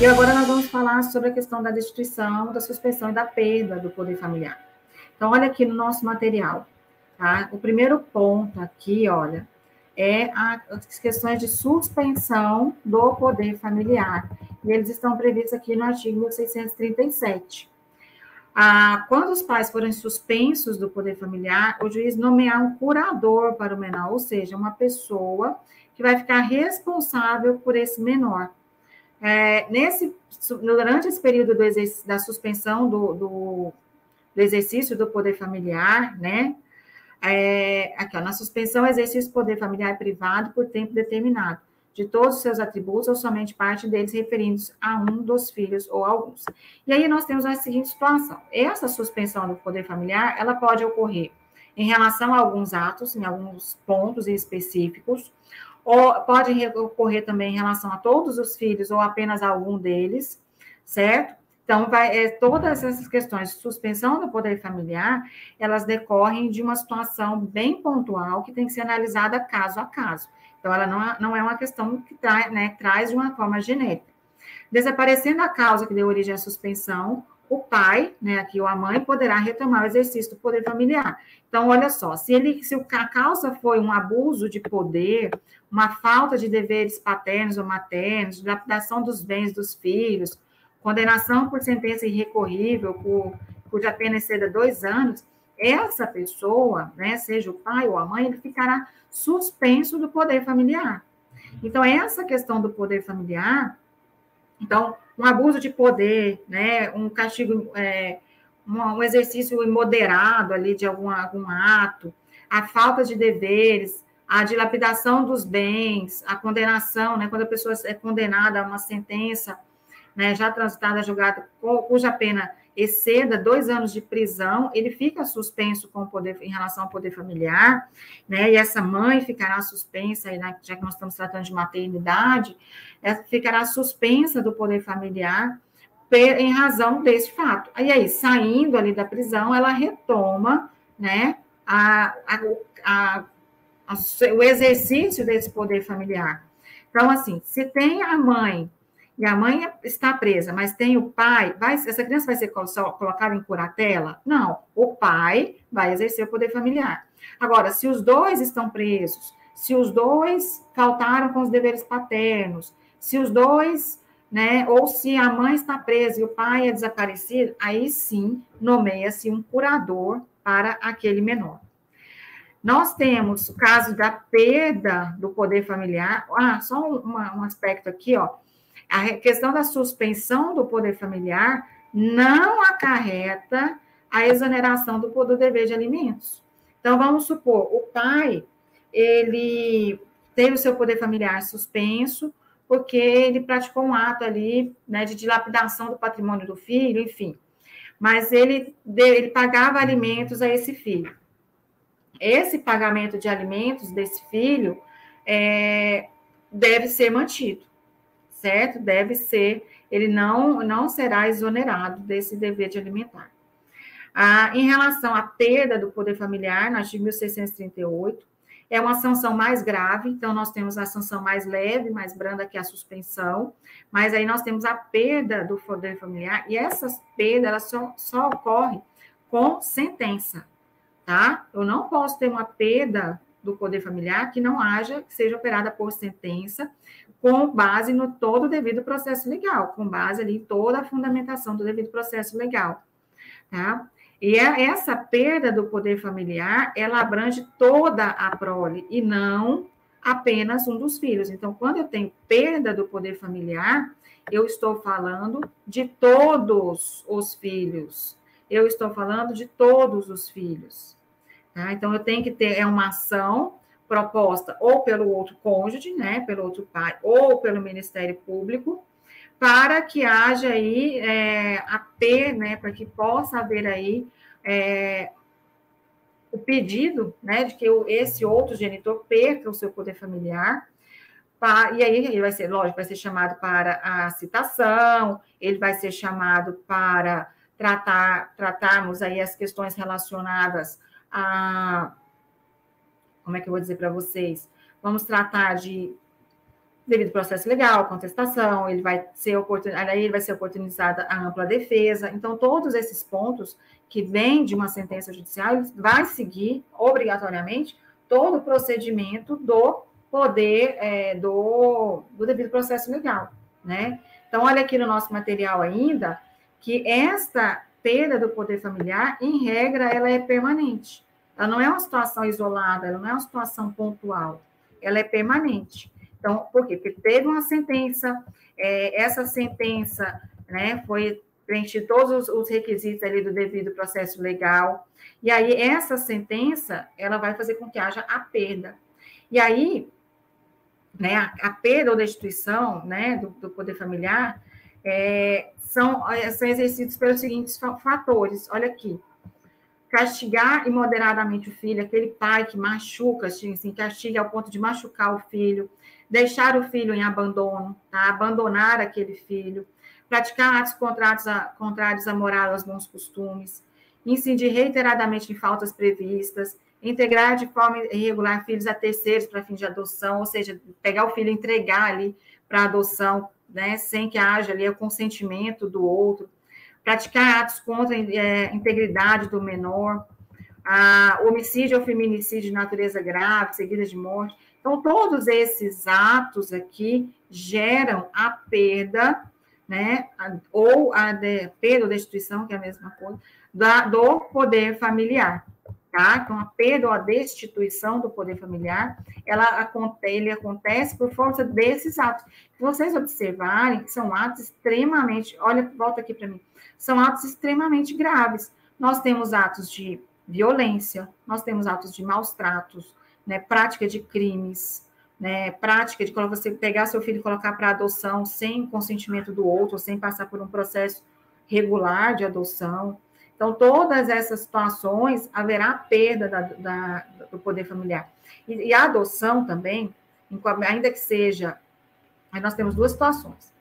E agora nós vamos falar sobre a questão da destituição, da suspensão e da perda do poder familiar. Então, olha aqui no nosso material, tá? O primeiro ponto aqui, olha, é as questões de suspensão do poder familiar. E eles estão previstos aqui no artigo 1637. Quando os pais forem suspensos do poder familiar, o juiz nomear um curador para o menor, ou seja, uma pessoa que vai ficar responsável por esse menor. Durante esse período da suspensão do exercício do poder familiar, né? Aqui, ó, na suspensão, exercício do poder familiar privado por tempo determinado, de todos os seus atributos ou somente parte deles referindo-se a um dos filhos ou alguns. E aí nós temos a seguinte situação: essa suspensão do poder familiar, ela pode ocorrer em relação a alguns atos, em alguns pontos específicos, ou pode ocorrer também em relação a todos os filhos ou apenas a algum deles, certo? Então, todas essas questões de suspensão do poder familiar, elas decorrem de uma situação bem pontual que tem que ser analisada caso a caso. Então, ela não é uma questão que traz de uma forma genérica. Desaparecendo a causa que deu origem à suspensão, o pai, né, aqui ou a mãe, poderá retomar o exercício do poder familiar. Então, olha só, se a causa foi um abuso de poder, uma falta de deveres paternos ou maternos, dilapidação dos bens dos filhos, condenação por sentença irrecorrível, cuja pena exceda 2 anos, essa pessoa, né, seja o pai ou a mãe, ele ficará suspenso do poder familiar. Então, essa questão do poder familiar, então, um abuso de poder, né, um castigo, um exercício imoderado ali de algum ato, a falta de deveres, a dilapidação dos bens, a condenação, né, quando a pessoa é condenada a uma sentença, né, já transitada, julgada, cuja pena exceda 2 anos de prisão, ele fica suspenso com o poder, em relação ao poder familiar, né, e essa mãe ficará suspensa, já que nós estamos tratando de maternidade, ficará suspensa do poder familiar em razão desse fato. Aí, saindo ali da prisão, ela retoma, né, o exercício desse poder familiar. Então, assim, se tem a mãe, e a mãe está presa, mas tem o pai, essa criança vai ser colocada em curatela? Não, o pai vai exercer o poder familiar. Agora, se os dois estão presos, se os dois faltaram com os deveres paternos, se os dois, né, ou se a mãe está presa e o pai é desaparecido, aí sim nomeia-se um curador para aquele menor. Nós temos o caso da perda do poder familiar. Só um aspecto aqui, ó. A questão da suspensão do poder familiar não acarreta a exoneração do dever de alimentos. Então, vamos supor, o pai, ele teve o seu poder familiar suspenso, porque ele praticou um ato ali, né, de dilapidação do patrimônio do filho, enfim. Mas ele pagava alimentos a esse filho. Esse pagamento de alimentos desse filho deve ser mantido, certo? Deve ser, ele não será exonerado desse dever de alimentar. Em relação à perda do poder familiar, no artigo 1638, é uma sanção mais grave, então nós temos a sanção mais leve, mais branda, que é a suspensão, mas aí nós temos a perda do poder familiar, e essas perdas, ela só ocorre com sentença, tá? Eu não posso ter uma perda do poder familiar que não haja, que seja operada por sentença, com base no todo o devido processo legal, com base ali em toda a fundamentação do devido processo legal, tá? E essa perda do poder familiar, ela abrange toda a prole e não apenas um dos filhos. Então, quando eu tenho perda do poder familiar, eu estou falando de todos os filhos. Eu estou falando de todos os filhos. Tá? Então, eu tenho que ter uma ação proposta ou pelo outro cônjuge, né, pelo outro pai, ou pelo Ministério Público, para que haja aí né, para que possa haver aí o pedido, né, de que esse outro genitor perca o seu poder familiar, e aí ele vai ser, lógico, vai ser chamado para a citação, ele vai ser chamado para tratarmos aí as questões relacionadas a, como é que eu vou dizer para vocês? Vamos tratar de devido ao processo legal, contestação, ele vai ser oportunizada a ampla defesa. Então, todos esses pontos que vêm de uma sentença judicial, ele vai seguir obrigatoriamente todo o procedimento do poder, do devido processo legal, né? Então, olha aqui no nosso material ainda, que esta perda do poder familiar, em regra, ela é permanente. Ela não é uma situação isolada, ela não é uma situação pontual, ela é permanente. Então, por quê? Porque teve uma sentença, essa sentença, né, foi preencher todos os requisitos ali do devido processo legal, e aí essa sentença, ela vai fazer com que haja a perda. E aí, né, a perda ou destituição, né, do poder familiar, são exercidos pelos seguintes fatores. Olha aqui. Castigar imoderadamente o filho, aquele pai que machuca, assim, castiga ao ponto de machucar o filho, deixar o filho em abandono, tá? Abandonar aquele filho, praticar atos contrários à moral, aos bons costumes, incidir reiteradamente em faltas previstas, integrar de forma irregular filhos a terceiros para fim de adoção, ou seja, pegar o filho e entregar ali para adoção, né, sem que haja ali o consentimento do outro, praticar atos contra a integridade do menor, homicídio ou feminicídio de natureza grave, seguidas de morte. Então, todos esses atos aqui geram a perda, né, ou a perda ou destituição, que é a mesma coisa, do poder familiar, tá? Então, a perda ou a destituição do poder familiar, ele acontece por força desses atos. Se vocês observarem, são atos extremamente, olha, volta aqui para mim, são atos extremamente graves. Nós temos atos de violência, nós temos atos de maus tratos, né, prática de crimes, né, prática de você pegar seu filho e colocar para adoção sem consentimento do outro, sem passar por um processo regular de adoção. Então, todas essas situações, haverá perda do poder familiar. E a adoção também, ainda que seja... Aí nós temos duas situações.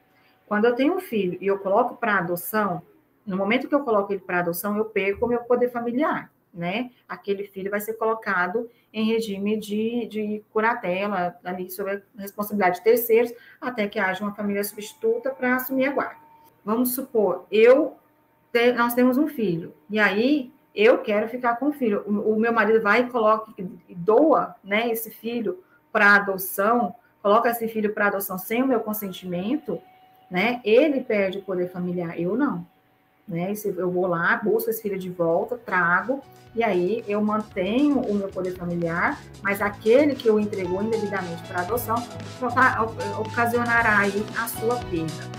Quando eu tenho um filho e eu coloco para adoção, no momento que eu coloco ele para adoção, eu perco o meu poder familiar, né? Aquele filho vai ser colocado em regime de curatela, ali, sob a responsabilidade de terceiros, até que haja uma família substituta para assumir a guarda. Vamos supor, nós temos um filho, e aí eu quero ficar com o filho. O meu marido vai e doa, né, esse filho para adoção, coloca esse filho para adoção sem o meu consentimento, né? Ele perde o poder familiar, eu não. Né? Eu vou lá, busco esse filho de volta, trago, e aí eu mantenho o meu poder familiar, mas aquele que o entregou indevidamente para adoção ocasionará aí a sua perda.